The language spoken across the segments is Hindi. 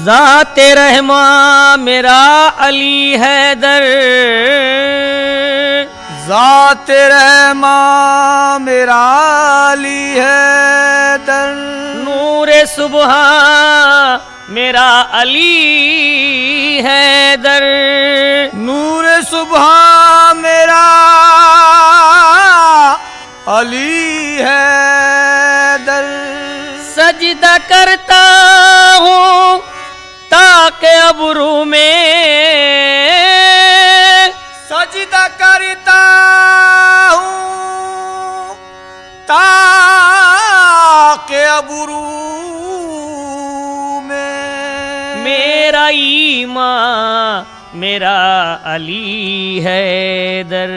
ज़ाते रहमा मेरा अली हैदर, ज़ाते रहमा मेरा अली हैदर, नूरे सुबह मेरा अली हैदर, नूरे सुबह मेरा अली हैदर, सजदा करता हूँ ताके अबरू में, सजदा करता हूँ ताके अबरू में, मेरा ईमान मेरा अली हैदर,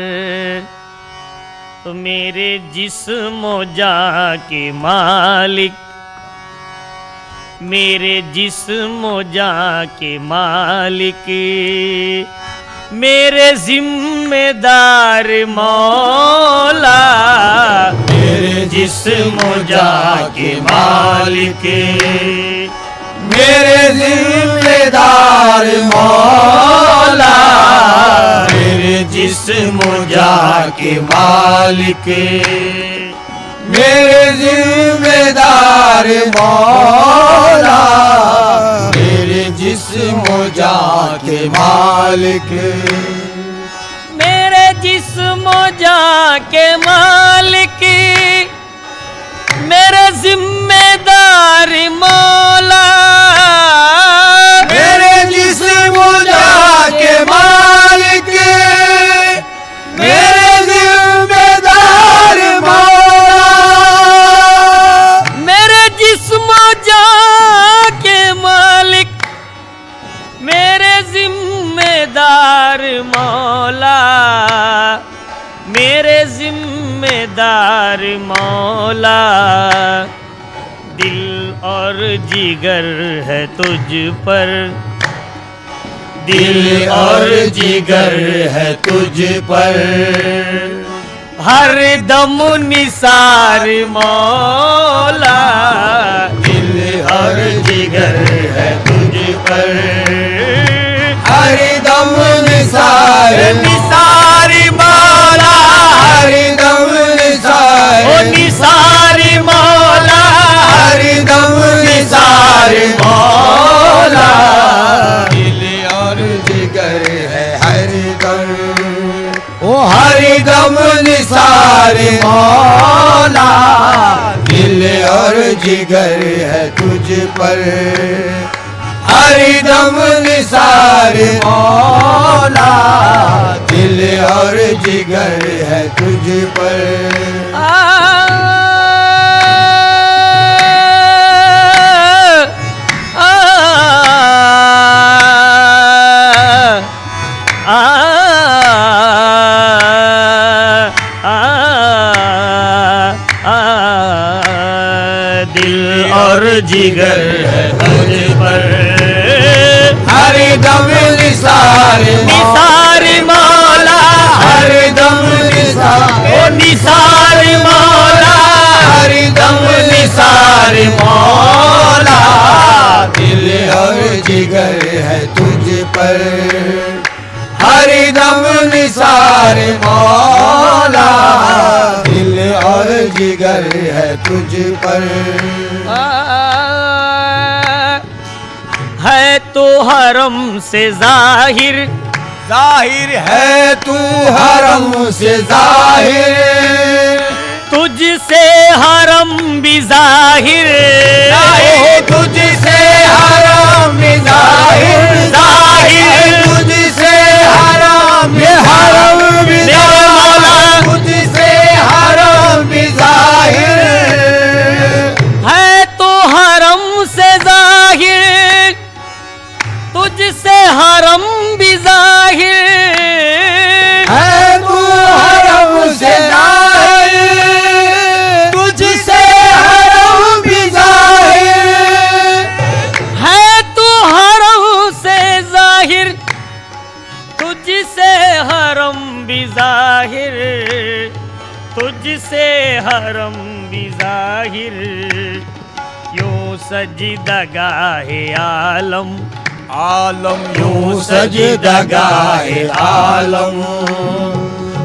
तो मेरे जिस्म जान के मालिक, मेरे जिस्म जान के मालिक, मेरे जिम्मेदार मौला, मेरे जिस्म जान के मालिक, मेरे जिम्मेदार मौला, मेरे जिस्म जान के मालिक, मेरे जिम्मेदार मौला, मेरे जिस्म जान के मालिक, मेरे जिस्म जान के मालिक, मेरे जिम्मेदार मौला, मेरे जिस्म जान के मालिक, मेरे जिम्मेदार मौला, मेरे जिस्म जान के मालिक, मेरे जिम्मेदार मौला, मेरे जिम्मेदार मौला, दिल और जिगर है तुझ पर, दिल और जिगर है तुझ पर, हर दम निसार मौला, दिल और जिगर है तुझ पर, हर दम निसार निसार मौला, हर दम निसार, ओ निसार मौला, हर दम निसार मौला, दिल और जिगर है हर दम, ओ हर दम निसार मौला, दिल और जिगर है तुझ पर, हर दम निसार मौला, दिल और जिगर है तुझ पर। दिल और जिगर है तुझ पर, हर दम निसार निसार मौला, हर दम निसार, ओ निसार मौला, हर दम निसार मौला, दिल और जिगर है तुझ पर, हर दम निसार मौला, दिल और जिगर है तुझ पर। है तो हरम से जाहिर, जाहिर है तू हरम से जाहिर, तुझसे हरम भी जाहिर, तुझसे हरम भी जाहिर, जाहिर तुझसे हरम भी जाहिर, तुझसे हरम भी जाहिर, हरम भी जाहिर, यूं सजदा गाहे आलम, आलम यूं सजदा गाहे आलम,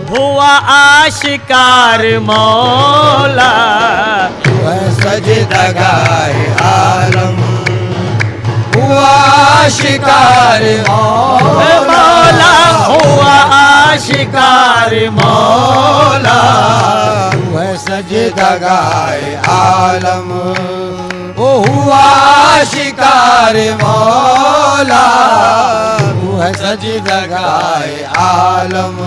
हुआ आशिकार मौला, वह सजदा गाहे आलम, हुआ आशिकार मौला, हुआ आशिकार मौला, वह सजदा गाहे आलम, वो हुआ आशिकार मौला, वह सजदा गाहे आलम।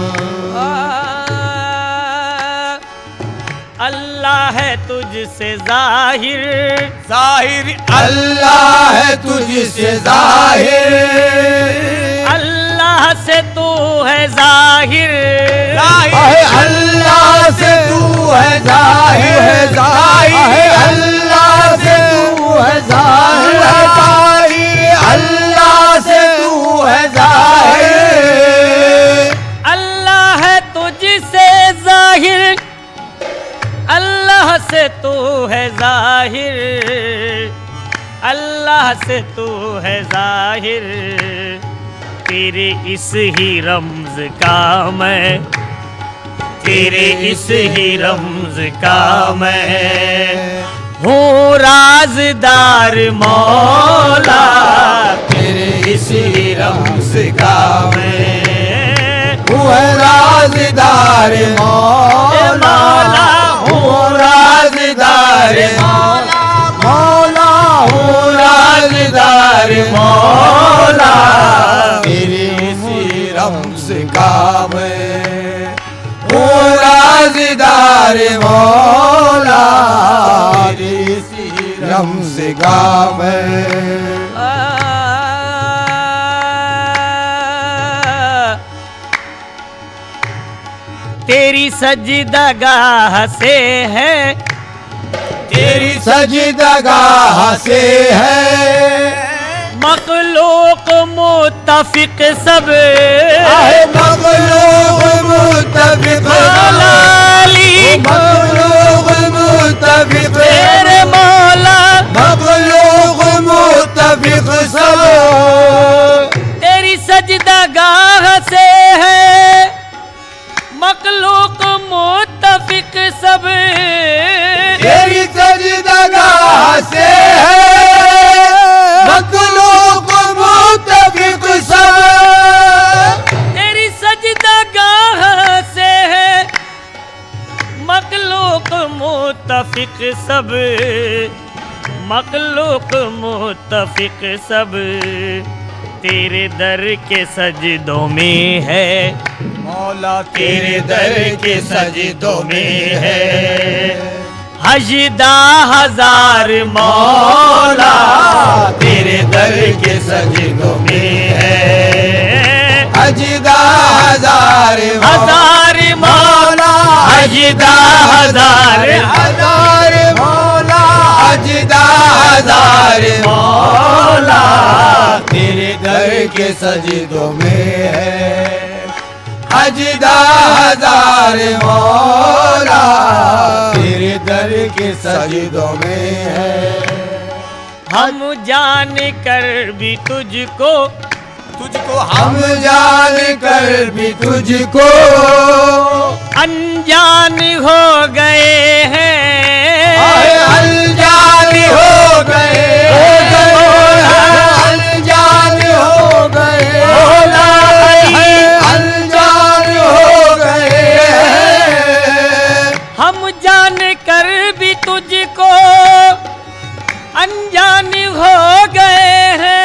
अल्लाह है तुझसे जाहिर, जाहिर अल्लाह है तुझसे जाहिर, अल्लाह से तू है जाहिर, अल्लाह से तू है जाहिर, अल्लाह से तू है जाहिर, अल्लाह से तू है जाहिर, अल्लाह है तुझसे जाहिर, अल्लाह से तू है जाहिर, अल्लाह से तू है जाहिर, तेरे इस ही रम्ज का मैं, तेरे इस ही रम्ज का मैं हूँ राज़दार मौला, तेरे इस ही रम्ज का मैं हूँ राज़दार मौला, हूँ राज़दार मौला, मौला हूँ राज़दार मौला, तेरे इसी रम्ज़ का मैं हूँ राज़दार मौला, तेरे इसी रम्ज़ का मैं। तेरी सजदागाह से है, तेरी सजदागाह से है मखलूक मुत्तफिक सब, मखलूक मुत्तफिक मौलाली, मखलूक मुत्तफिक तेरे मौला, मखलूक मुत्तफिक सब, तेरी सजदागाह से है मखलूक मुत्तफिक सब, तेरी सजदागाह से है मखलूक मुत्तफिक सब, तेरी सजदागाह से है मखलूक मुत्तफिक सब, मखलूक मुत्तफिक सब, तेरे दर के सजदों में है मौला, तेरे दर के सजदों में है हजदा हजार मौला, तेरे दर के सजदों में है हजदा हजार हजार मौला, हजदा हजार हजार मौला, हजदा हजार मौला, तेरे दर के सजदों में है हजदा हजार मौला, तेरे दर के सजदों में है। हम जान कर भी तुझको, तुझको हम जान कर भी तुझको अनजान हो गए हैं, अनजान हो गए, अनजान हो गए, अनजान हो गए, हम जान कर भी तुझको अनजान हो गए हैं,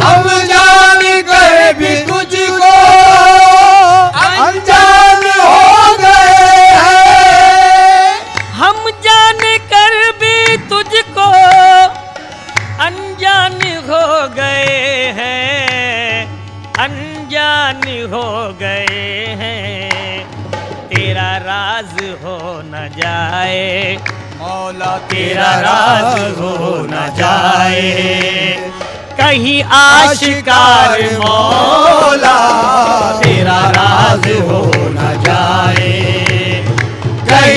हम जान कर भी तुझको अनजान हो गए हैं, हम जान कर भी तुझको अनजान हो गए हैं, अनजान हो गए हैं, तेरा राज हो न जाए मौला तेरा राज हो न जाए, कहीं आशिकार मौला तेरा राज हो न जाए, कहीं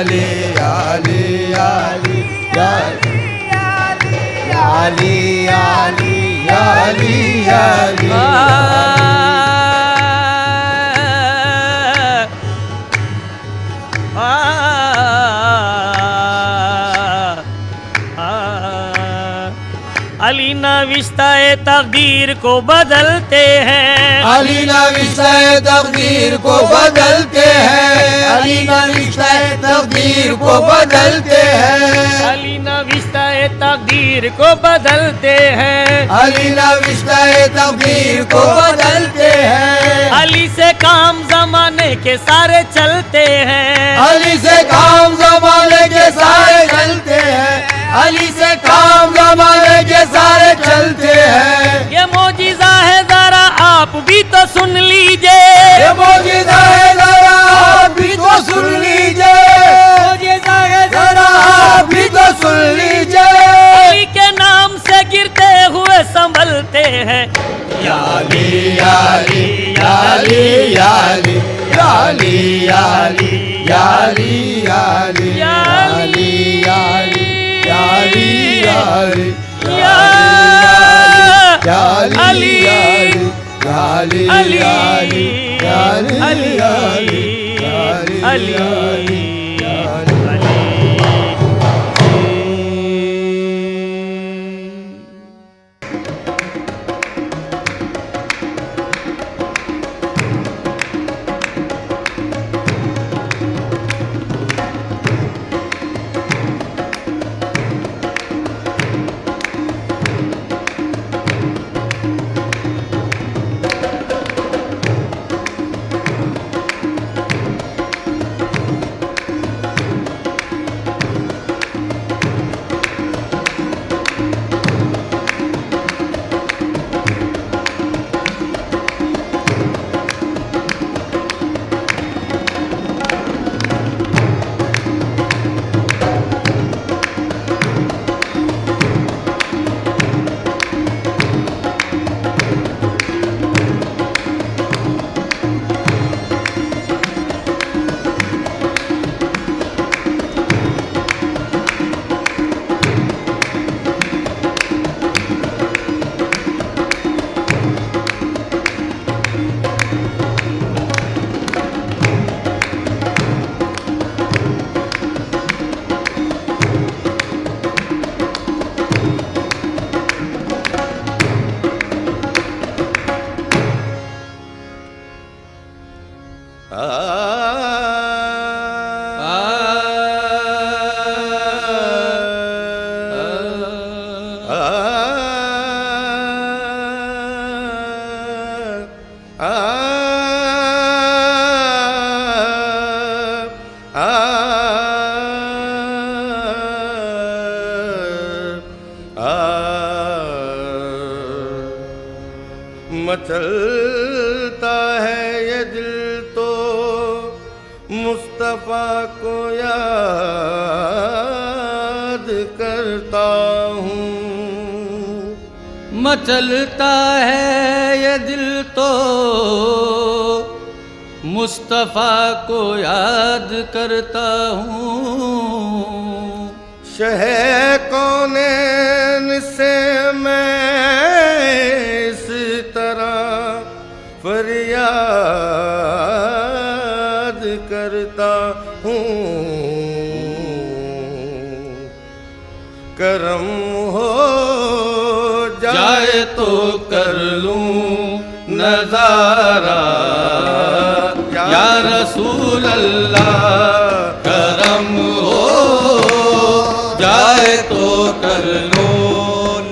याली याली याली याली याली याली याली याली अली नविश्ता-ए तकदीर को बदलते हैं, अली नविश्ता-ए तकदीर को बदलते हैं, अली नविश्ता-ए तकदीर को बदलते हैं, अली नविश्ता-ए तकदीर को बदलते हैं, अली नविश्ता-ए तकदीर को बदलते हैं, अली से काम जमाने के सारे चलते हैं, अली से काम जमाने के सारे चलते हैं, अली से काम जमाने के सारे चलते हैं। ये मौजिज़ा है जरा आप भी तो सुन लीजिए, ये मौजिज़ा है जरा आप भी तो सुन लीजिए, मौजिज़ा है जरा आप भी तो सुन लीजिए। अली के नाम से गिरते हुए संभलते हैं, याली याली याली याली याली याली याली याली याली याली याली याली अली याली अली याली अली अली अली मचलता है ये दिल तो मुस्तफा को याद करता हूँ। मचलता है ये दिल तो मुस्तफा को याद करता हूँ। शहे कौनैन से मैं इस तरह फरियाद करता हूँ। करम हो जाए तो कर लूं नजारा या रसूल अल्लाह। करम हो जाए तो कर लूं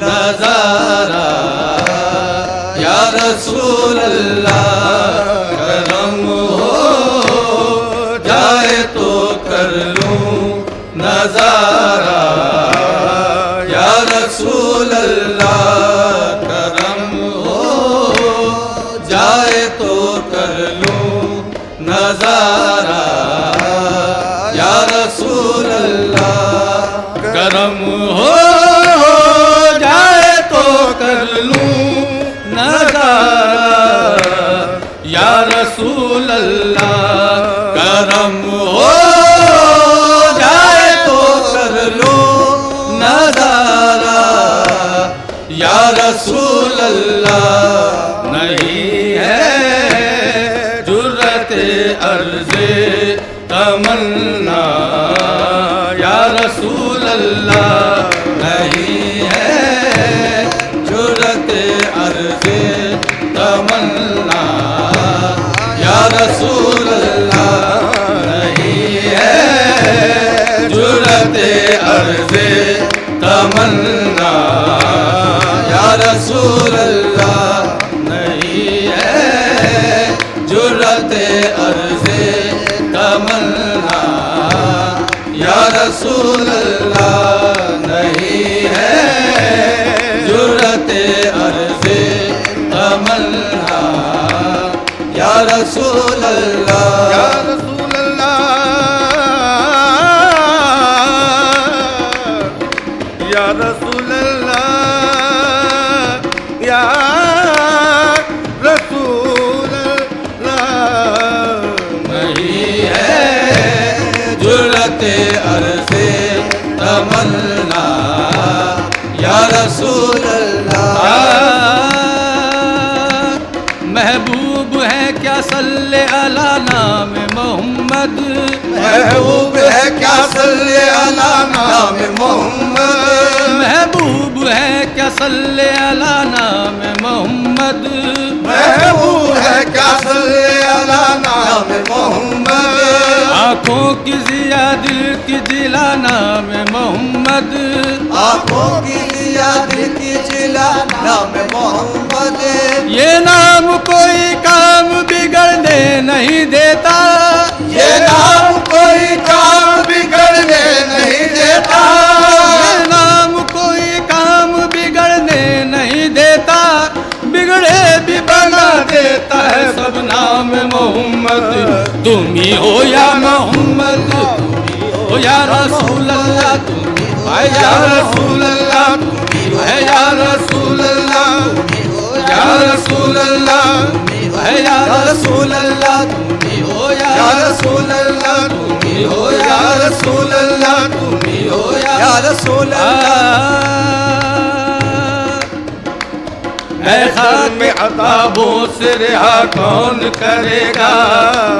नजारा या रसूल अल्लाह। करम हो जाए तो कर लूं नजारा या रसूल अल्लाह। करम हो जाए तो कर लूं नजारा या रसूल अल्लाह। करम हो जाए तो कर लूं नजारा या रसूल अल्लाह। करम हो रसूल अल्लाह नहीं है जुर्रत अर्ज़े तमन्ना, या रसूल अल्लाह नहीं है जुर्रत अर्ज़े तमन्ना, या रसूल अल्लाह नहीं है जुर्रत अर्ज़े तमन्ना, या रसूल अल्लाह नहीं है जुर्रत अर्ज़े तमन्ना, या रसूल अल्लाह, या रसूल अल्लाह, या रसूल अल्लाह, या रसूल अल्लाह नहीं है जुर्रत अर्ज़े तमन्ना, या रसूल अल्लाह। महबूब है क्या सल्ले अला नाम मोहम्मद, महबूब है क्या सल्ले अला नाम मोहम्मद, महबूब है क्या सल्ले अला नाम मोहम्मद, महबूब है क्या सल्ले अला नाम मोहम्मद, आँखों की जिया दिल की जिला नाम मोहम्मद, आँखों की जिया दिल की जिला नाम मोहम्मद, ये नाम कोई काम बिगड़ने नहीं देता, ये नाम कोई काम बिगड़ने नहीं देता, ये नाम कोई काम बिगड़ने नहीं देता, बिगड़े भी बना देता है सब नाम मोहम्मद। तुम ही हो या मोहम्मद, तुम ही हो या रसूल अल्लाह, तुम ही हो या रसूल अल्लाह, तुम ही हो या रसूल अल्लाह, या रसूल अल्लाह, या रसूल अल्लाह, तुम ही हो या रसूल अल्लाह, तुम ही हो या रसूल अल्लाह, तुम ही हो या रसूल अल्लाह। ऐ खाक अज़ाबों से रिहा कौन करेगा,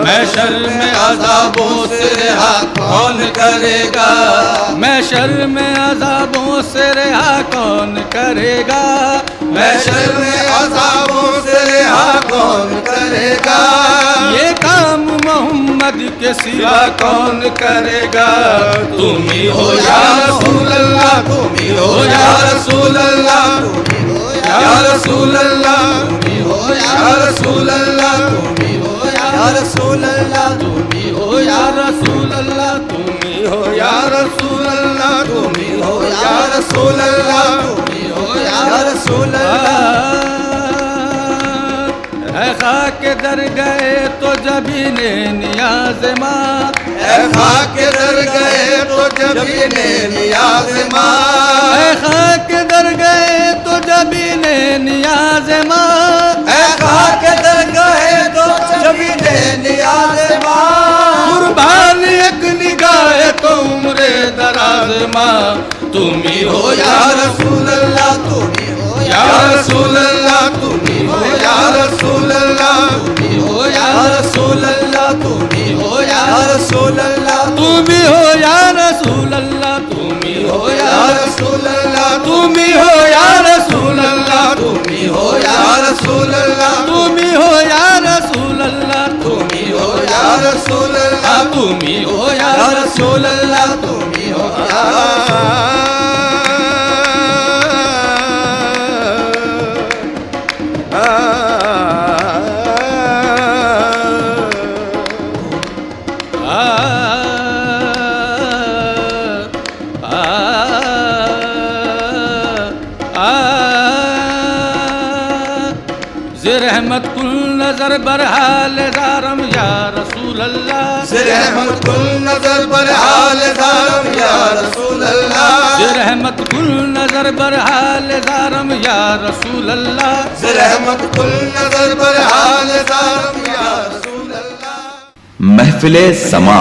महशर में अज़ाबों से रिहा कौन करेगा, महशर में अज़ाबों से रिहा कौन करेगा, महशर में अज़ाबों से रिहा कौन करेगा, ये काम मोहम्मद के सिवा कौन करेगा। तुम ही हो या रसूल अल्लाह, तुम ही हो या रसूल अल्लाह, या रसूल अल्लाह, तुम ही हो या रसूल अल्लाह, तुम ही हो या रसूल अल्लाह, तुम ही हो या रसूल अल्लाह, तुम ही हो या रसूल अल्लाह, तुम ही हो या रसूल अल्लाह, तुम ही हो या रसूल अल्लाह। ऐ खाक दर गए तो जबीने नियाज़ माँ, ऐ खाक दर गए तो जबीने नियाज़ माँ, ऐ खाक दर गए तो जबीने नियाज़ माँ, ऐ खाक दर गए तो जबीने नियाज़ माँ, कुर्बान एक निगाह तो उम्रे दराज माँ। तुम ही हो या रसूल अल्लाह, तुम ही हो या रसूल अल्लाह, तुम ही हो या रसूल अल्लाह, तुम ही हो या रसूल अल्लाह, तुम ही हो या रसूल अल्लाह, तुम ही हो या रसूल अल्लाह, तुम ही हो या रसूल अल्लाह, तुम ही हो या रसूल अल्लाह, तुम ही हो या रसूल अल्लाह, तुम ही हो या रसूल अल्लाह, तुम ही हो या रसूल अल्लाह, तुम ही हो या रसूल अल्लाह, तुम ही हो या रहमत कुल नजर बरहाल दारम या रसूल अल्लाह, रहमत कुल नजर बरहाल दारम या रसूल अल्लाह, रहमत कुल नजर बरहाल दारम या रसूल अल्लाह, रहमत कुल नजर बरहाल दारम या रसूल अल्लाह। महफिले समा